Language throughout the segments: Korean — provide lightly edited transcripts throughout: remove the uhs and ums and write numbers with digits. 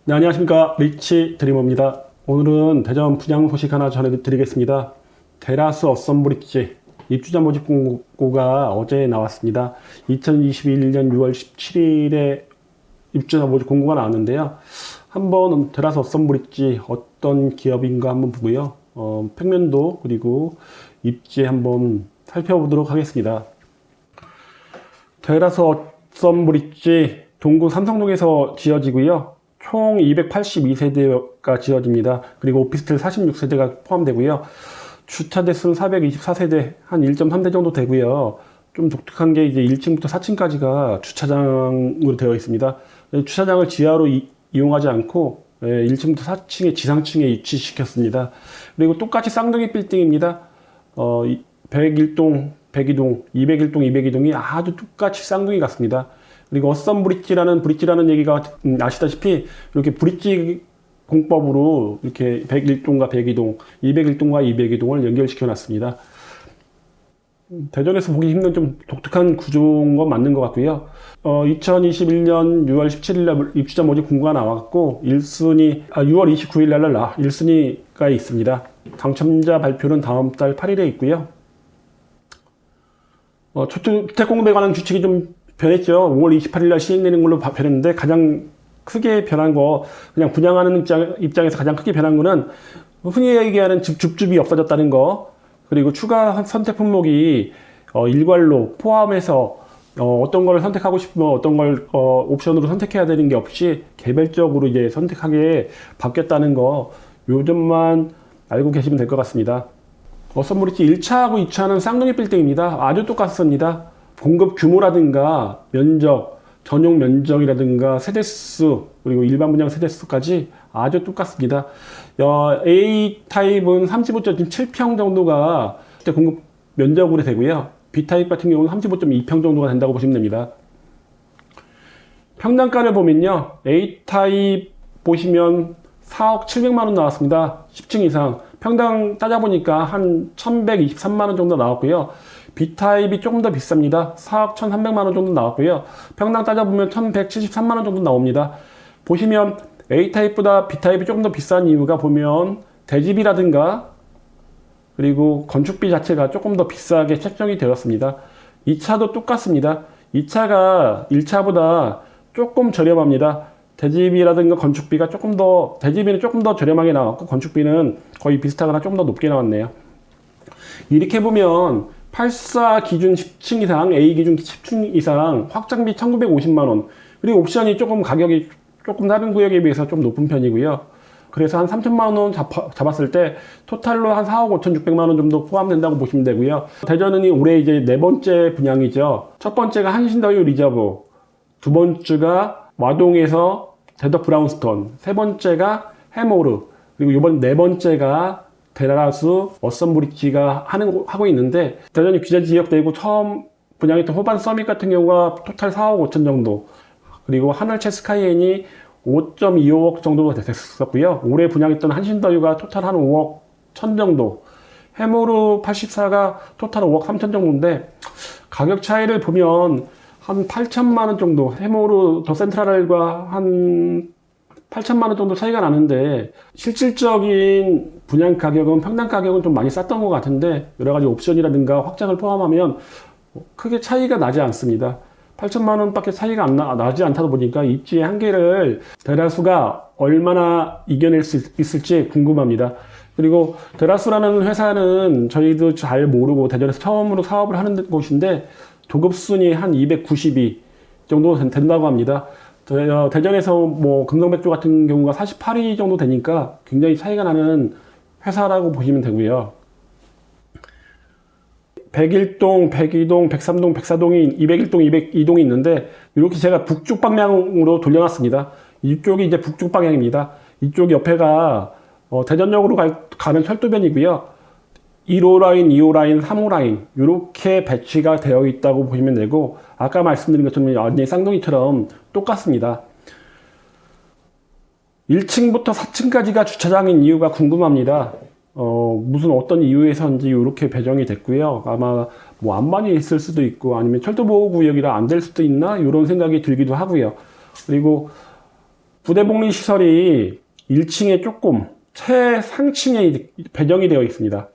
네, 안녕하십니까. 리치 드리머입니다. 오늘은 대전 분양 소식 하나 전해드리겠습니다. 테라스 어썸브리지 입주자 모집 공고가 어제 나왔습니다. 2021년 6월 17일에 입주자 모집 공고가 나왔는데요. 한번 테라스 어썸브리지 어떤 기업인가 한번 보고요. 평면도 그리고 입지 한번 살펴보도록 하겠습니다. 테라스 어썸브리지 동구 삼성동에서 지어지고요. 총 282세대가 지어집니다. 그리고 오피스텔 46세대가 포함되고요. 주차 대수는 424세대, 한 1.3대 정도 되고요. 좀 독특한 게 이제 1층부터 4층까지가 주차장으로 되어 있습니다. 주차장을 지하로 이용하지 않고 1층부터 4층의 지상층에 위치시켰습니다. 그리고 똑같이 쌍둥이 빌딩입니다. 101동, 102동, 201동, 202동이 아주 똑같이 쌍둥이 같습니다. 그리고 어썸브리지라는 얘기가 아시다시피 이렇게 브릿지 공법으로 이렇게 101동과 102동, 201동과 202동을 연결시켜 놨습니다. 대전에서 보기 힘든 좀 독특한 구조인 건 맞는 것 같고요. 2021년 6월 17일 날 입주자 모집 공고가 나왔고 1순위 6월 29일 날 1순위가 있습니다. 당첨자 발표는 다음 달 8일에 있고요. 주택 공급에 관한 규칙이 좀 변했죠. 5월 28일 날 시행되는 걸로 변했는데 가장 크게 변한 거, 그냥 분양하는 입장에서 가장 크게 변한 거는 흔히 얘기하는 줍줍이 없어졌다는 거, 그리고 추가 선택 품목이 일괄로 포함해서 어떤 걸 선택하고 싶으면 어떤 걸 옵션으로 선택해야 되는 게 없이 개별적으로 이제 선택하게 바뀌었다는 거, 요 점만 알고 계시면 될 것 같습니다. 어썸브리지 1차하고 2차는 쌍둥이 빌딩입니다. 아주 똑같습니다. 공급 규모라든가 면적, 전용 면적이라든가 세대수, 그리고 일반 분양 세대수까지 아주 똑같습니다. A타입은 35.7평 정도가 공급 면적으로 되고요. B타입 같은 경우는 35.2평 정도가 된다고 보시면 됩니다. 평당가를 보면요. A타입 보시면 4억 700만원 나왔습니다. 10층 이상. 평당 따져보니까 한 1123만원 정도 나왔고요. B타입이 조금 더 비쌉니다. 4억 1300만원 정도 나왔고요. 평당 따져보면 1173만원 정도 나옵니다. 보시면 A타입보다 B타입이 조금 더 비싼 이유가 보면 대지비라든가 그리고 건축비 자체가 조금 더 비싸게 책정이 되었습니다. 2차도 똑같습니다. 2차가 1차보다 조금 저렴합니다. 대지비라든가 건축비가 대지비는 조금 더 저렴하게 나왔고 건축비는 거의 비슷하거나 좀 더 높게 나왔네요. 이렇게 보면 84 기준 10층 이상, A 기준 10층 이상 확장비 1950만원, 그리고 옵션이 가격이 조금 다른 구역에 비해서 좀 높은 편이고요. 그래서 한 3천만원 잡았을 때 토탈로 한 4억 5,600만원 정도 포함된다고 보시면 되고요. 대전은 올해 이제 네 번째 분양이죠. 첫 번째가 한신더유 리저브, 두 번째가 와동에서 데더 브라운스톤, 세 번째가 해모르, 그리고 이번 네 번째가 테라스 어썸브리지가 하고 있는데, 대전이 규제 지역되고 처음 분양했던 호반 서밋 같은 경우가 토탈 4억 5천 정도, 그리고 하늘채 스카이엔이 5.25억 정도 됐었고요. 올해 분양했던 한신더유가 토탈 한 5억 1천 정도, 해모르 84가 토탈 5억 3천 정도인데, 가격 차이를 보면 한 8천만원 정도, 해모르 더 센트럴과 한 8천만원 정도 차이가 나는데, 실질적인 분양 가격은, 평당 가격은 좀 많이 쌌던 것 같은데, 여러 가지 옵션이라든가 확장을 포함하면 크게 차이가 나지 않습니다. 8천만원 밖에 차이가 나지 않다 보니까 입지의 한계를 테라스가 얼마나 이겨낼 수 있을지 궁금합니다. 그리고 테라스라는 회사는 저희도 잘 모르고 대전에서 처음으로 사업을 하는 곳인데, 도급순위 한 292 정도 된다고 합니다. 대전에서 뭐 금성백조 같은 경우가 48위 정도 되니까 굉장히 차이가 나는 회사라고 보시면 되고요. 101동, 102동, 103동, 104동이 201동, 202동이 있는데, 이렇게 제가 북쪽 방향으로 돌려놨습니다. 이쪽이 이제 북쪽 방향입니다. 이쪽 옆에가 대전역으로 가는 철도변이고요. 1호 라인, 2호 라인, 3호 라인 이렇게 배치가 되어 있다고 보시면 되고, 아까 말씀드린 것처럼 완전히 쌍둥이처럼 똑같습니다. 1층부터 4층까지가 주차장인 이유가 궁금합니다. 무슨 어떤 이유에서인지 이렇게 배정이 됐고요. 아마 뭐 안만이 있을 수도 있고 아니면 철도보호구역이라 안 될 수도 있나 이런 생각이 들기도 하고요. 그리고 부대복리 시설이 1층에 조금 최상층에 배정이 되어 있습니다.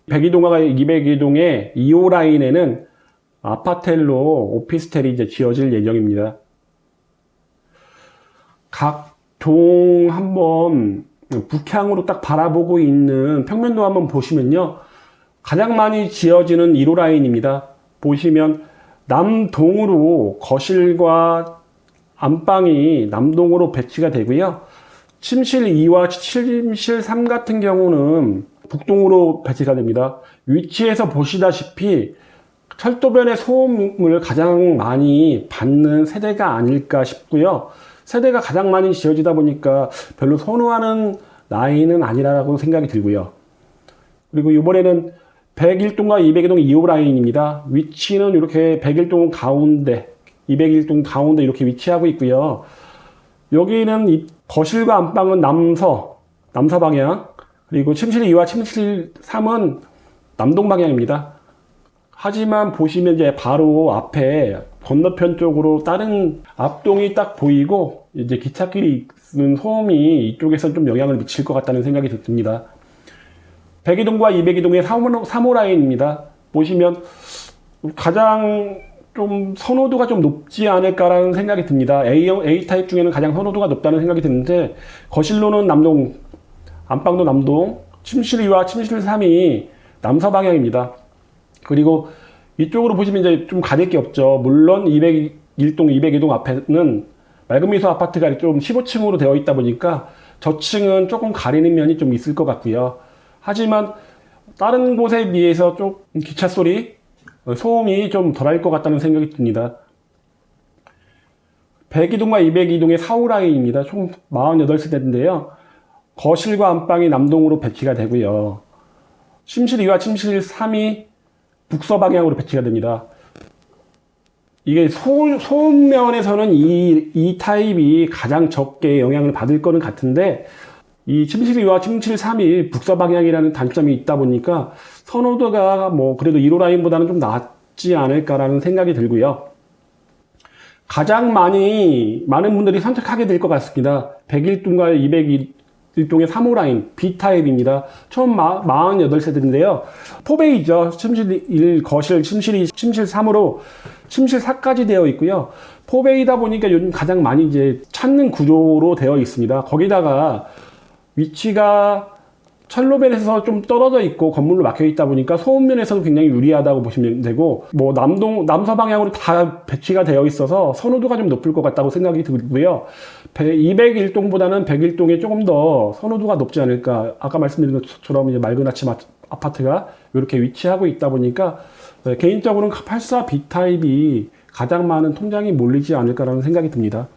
102동과 202동의 2호 라인에는 아파텔로 오피스텔이 이제 지어질 예정입니다. 각 동 한번 북향으로 딱 바라보고 있는 평면도 한번 보시면요. 가장 많이 지어지는 1호 라인입니다. 보시면 남동으로 거실과 안방이 남동으로 배치가 되고요. 침실 2와 침실 3 같은 경우는 북동으로 배치가 됩니다. 위치에서 보시다시피 철도변의 소음을 가장 많이 받는 세대가 아닐까 싶고요. 세대가 가장 많이 지어지다 보니까 별로 선호하는 라인은 아니라고 생각이 들고요. 그리고 이번에는 101동과 202동 2호 라인입니다. 위치는 이렇게 101동 가운데, 201동 가운데 이렇게 위치하고 있고요. 여기는 이 거실과 안방은 남서 방향, 그리고 침실 2와 침실 3은 남동 방향입니다. 하지만 보시면 이제 바로 앞에 건너편 쪽으로 다른 앞동이 딱 보이고 이제 기찻길이 있는 소음이 이쪽에서 좀 영향을 미칠 것 같다는 생각이 듭니다. 102동과 202동의 3호 라인입니다. 보시면 가장 좀 선호도가 좀 높지 않을까라는 생각이 듭니다. A 타입 중에는 가장 선호도가 높다는 생각이 드는데 거실로는 남동, 안방도 남동, 침실 2와 침실 3이 남서 방향입니다. 그리고 이쪽으로 보시면 이제 좀 가릴 게 없죠. 물론 201동, 202동 앞에는 맑은미소 아파트가 좀 15층으로 되어 있다 보니까 저층은 조금 가리는 면이 좀 있을 것 같고요. 하지만 다른 곳에 비해서 좀 기차 소리, 소음이 좀 덜할 것 같다는 생각이 듭니다. 102동과 202동의 4호 라인입니다. 총 48세대인데요. 거실과 안방이 남동으로 배치가 되고요. 침실 2와 침실 3이 북서 방향으로 배치가 됩니다. 이게 소음 면에서는 이 타입이 가장 적게 영향을 받을 거는 같은데 이 침실 2와 침실 3이 북서 방향이라는 단점이 있다 보니까 선호도가 뭐 그래도 1호 라인보다는 좀 낫지 않을까라는 생각이 들고요. 가장 많은 분들이 선택하게 될 것 같습니다. 101동과 201동의 3호 라인 B타입입니다. 총 48세대인데요. 포베이죠. 침실 1, 거실, 침실 2, 침실 3으로 침실 4까지 되어 있고요. 포베이다 보니까 요즘 가장 많이 이제 찾는 구조로 되어 있습니다. 거기다가 위치가 철로변에서 좀 떨어져 있고 건물로 막혀 있다 보니까 소음면에서도 굉장히 유리하다고 보시면 되고, 뭐 남서 방향으로 다 배치가 되어 있어서 선호도가 좀 높을 것 같다고 생각이 들고요. 201동보다는 101동이 조금 더 선호도가 높지 않을까. 아까 말씀드린 것처럼 이제 맑은 아침 아파트가 이렇게 위치하고 있다 보니까 개인적으로는 84 B타입이 가장 많은 통장이 몰리지 않을까라는 생각이 듭니다.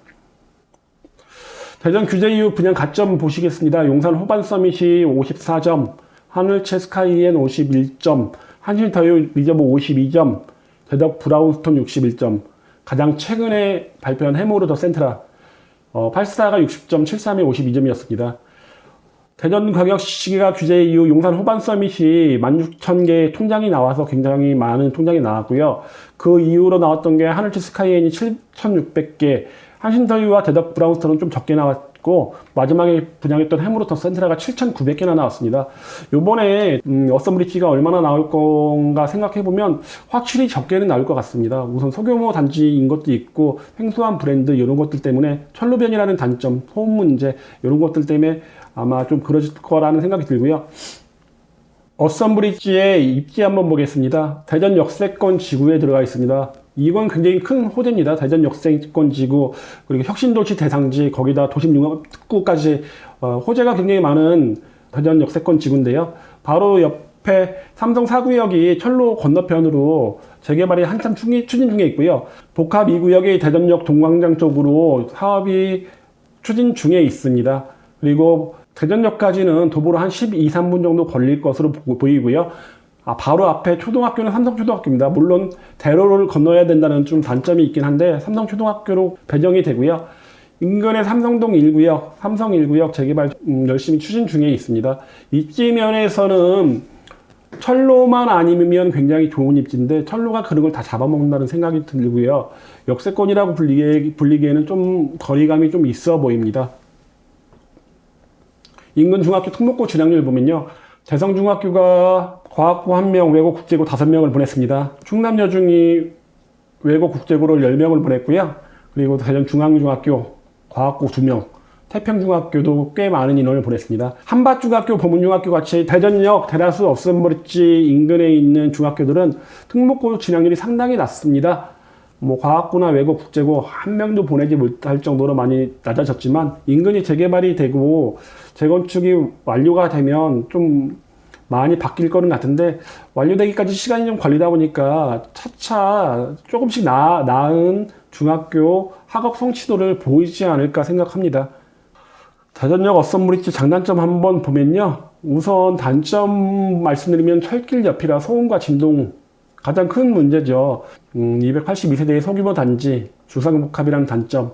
대전 규제 이후 분양 가점 보시겠습니다. 용산 호반 서밋이 54점, 하늘채 스카이엔 51점, 한신더유 리저브 52점, 대덕 브라운스톤 61점, 가장 최근에 발표한 해모르 더 센트라 84가 60점, 73이 52점이었습니다. 대전 가격 시기가 규제 이후 용산 호반 서밋이 16,000개의 통장이 나와서 굉장히 많은 통장이 나왔고요. 그 이후로 나왔던 게 하늘채 스카이엔이 7,600개, 한신더유와 대덕 브라운스톤은 좀 적게 나왔고, 마지막에 분양했던 해무로 더 센트라가 7,900개나 나왔습니다. 요번에 어썸브리지가 얼마나 나올 건가 생각해보면 확실히 적게는 나올 것 같습니다. 우선 소규모 단지인 것도 있고 생소한 브랜드 이런 것들 때문에 철로변이라는 단점, 소음 문제 이런 것들 때문에 아마 좀 그러질 거라는 생각이 들고요. 어썸브리지의 입지 한번 보겠습니다. 대전 역세권 지구에 들어가 있습니다. 이건 굉장히 큰 호재입니다. 대전 역세권 지구, 그리고 혁신도시 대상지, 거기다 도심융합특구까지 호재가 굉장히 많은 대전 역세권 지구인데요. 바로 옆에 삼성 4구역이 철로 건너편으로 재개발이 한참 추진 중에 있고요. 복합 2구역이 대전역 동광장 쪽으로 사업이 추진 중에 있습니다. 그리고 대전역까지는 도보로 한 12, 3분 정도 걸릴 것으로 보이고요. 바로 앞에 초등학교는 삼성초등학교입니다. 물론 대로를 건너야 된다는 좀 단점이 있긴 한데 삼성초등학교로 배정이 되고요. 인근의 삼성동 1구역, 삼성 1구역 재개발 열심히 추진 중에 있습니다. 입지 면에서는 철로만 아니면 굉장히 좋은 입지인데 철로가 그런 걸 다 잡아먹는다는 생각이 들고요. 역세권이라고 불리기에는 좀 거리감이 좀 있어 보입니다. 인근 중학교 특목고 진학률 보면요. 대성중학교가 과학고 1명, 외고 국제고 5명을 보냈습니다. 충남여중이 외고 국제고를 10명을 보냈고요. 그리고 대전중앙중학교 과학고 2명, 태평중학교도 꽤 많은 인원을 보냈습니다. 한밭중학교, 보문중학교 같이 대전역, 대다수 어썸브리지 인근에 있는 중학교들은 특목고 진학률이 상당히 낮습니다. 뭐 과학고나 외고 국제고 한 명도 보내지 못할 정도로 많이 낮아졌지만 인근이 재개발이 되고 재건축이 완료가 되면 좀 많이 바뀔 거는 같은데 완료되기까지 시간이 좀 걸리다 보니까 차차 조금씩 나은 중학교 학업 성취도를 보이지 않을까 생각합니다. 대전역 어썸브리지 장단점 한번 보면요. 우선 단점 말씀드리면 철길 옆이라 소음과 진동 가장 큰 문제죠. 282세대의 소규모 단지, 주상복합이라는 단점,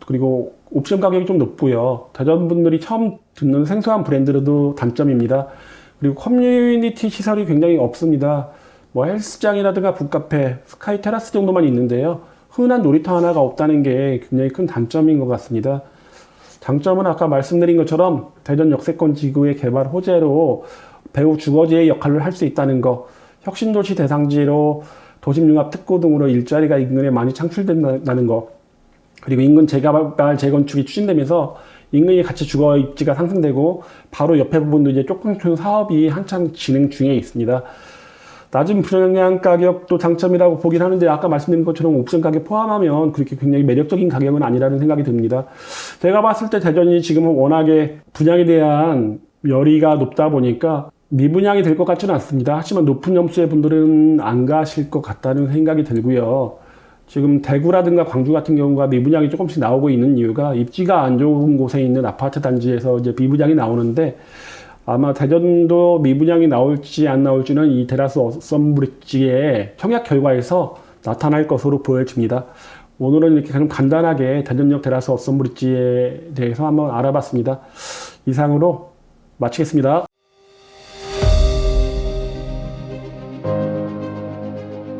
그리고 옵션 가격이 좀 높고요. 대전 분들이 처음 듣는 생소한 브랜드로도 단점입니다. 그리고 커뮤니티 시설이 굉장히 없습니다. 뭐 헬스장이라든가 북카페, 스카이 테라스 정도만 있는데요. 흔한 놀이터 하나가 없다는 게 굉장히 큰 단점인 것 같습니다. 장점은 아까 말씀드린 것처럼 대전 역세권 지구의 개발 호재로 배후 주거지의 역할을 할 수 있다는 거, 혁신도시 대상지로 도심융합 특구 등으로 일자리가 인근에 많이 창출된다는 거, 그리고 인근 재개발 재건축이 추진되면서 인근이 같이 주거 입지가 상승되고 바로 옆에 부분도 이제 쪽방촌 사업이 한창 진행 중에 있습니다. 낮은 분양 가격도 장점이라고 보긴 하는데 아까 말씀드린 것처럼 옵션 가격 포함하면 그렇게 굉장히 매력적인 가격은 아니라는 생각이 듭니다. 제가 봤을 때 대전이 지금은 워낙에 분양에 대한 열의가 높다 보니까 미분양이 될 것 같지는 않습니다. 하지만 높은 점수의 분들은 안 가실 것 같다는 생각이 들고요. 지금 대구라든가 광주 같은 경우가 미분양이 조금씩 나오고 있는 이유가 입지가 안 좋은 곳에 있는 아파트 단지에서 이제 미분양이 나오는데 아마 대전도 미분양이 나올지 안 나올지는 이 테라스 어썸브리지의 청약 결과에서 나타날 것으로 보여집니다. 오늘은 이렇게 좀 간단하게 대전역 테라스 어썸브리지에 대해서 한번 알아봤습니다. 이상으로 마치겠습니다.